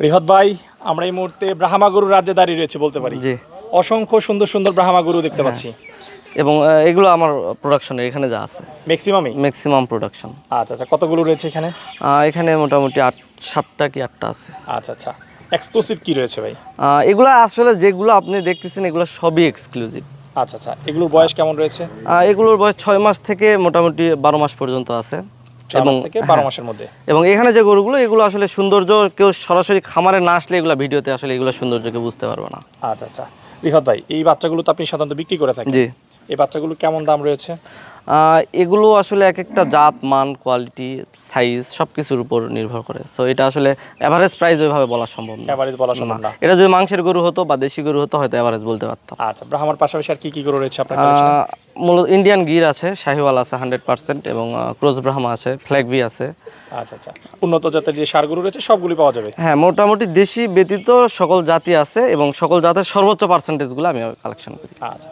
রিহত ভাই, আমরা এই মুহূর্তে ব্রাহ্মা গরুর রাজ্যে দাঁড়িয়ে রয়েছে বলতে পারি। জি। অসংখ্য সুন্দর সুন্দর ব্রাহ্মা গরু দেখতে পাচ্ছি। এবং এগুলো আমার প্রোডাকশনে এখানে যা আছে ম্যাক্সিমামই? Maximum production. আচ্ছা আচ্ছা, কতগুলো রয়েছে এখানে? এখানে মোটামুটি 7টা কি 8টা আছে। আচ্ছা আচ্ছা, এক্সক্লুসিভ কি রয়েছে ভাই? এগুলো আসলে যেগুলো আপনি দেখতেছেন এগুলো সবই এক্সক্লুসিভ। আচ্ছা আচ্ছা, এগুলোর বয়স কেমন রয়েছে? এগুলোর বয়স 6 মাস থেকে মোটামুটি 12 মাস পর্যন্ত আছে। 6 মাস থেকে 12 মাসের মধ্যে। এবং এখানে যে গরুগুলো এগুলো আসলে সৌন্দর্য কেউ সরাসরি খামারে না আসলে এগুলো ভিডিওতে আসলে এগুলো সৌন্দর্যকে বুঝতে পারবে না। আচ্ছা আচ্ছা, রিহত ভাই, এই বাচ্চাগুলো তো আপনি সাধারণত বিক্রি করে থাকেন। জি। এই বাচ্চাগুলো কেমন দাম রয়েছে? এগুলো আসলে এক একটা জাত, মান, কোয়ালিটি, সাইজ সব কিছুর উপর নির্ভর করে। সো এটা আসলে এভারেজ প্রাইস ওইভাবে বলা সম্ভব না। এভারেজ বলা সম্ভব না। এটা যদি মাংসের গরু হতো বা দেশি গরু হতো হয়তো এভারেজ বলতে পারতাম। আচ্ছা, ব্রাহ্মার পাশাপাশি আর কি কি গরু রয়েছে আপনার কালেকশনে? মূলত ইন্ডিয়ান গির আছে, শাহিওয়াল আছে 100% এবং ক্রস ব্রাহ্মা আছে, ফ্ল্যাগবি আছে। আচ্ছা আচ্ছা, উন্নত জাতের যে ষাঁড় গরু রয়েছে সবগুলি পাওয়া যাবে? হ্যাঁ, মোটামুটি দেশি ব্যতীত সকল জাতি আছে এবং সকল জাতের সর্বোচ্চ পার্সেন্টেজগুলো আমি কালেকশন করি। আচ্ছা।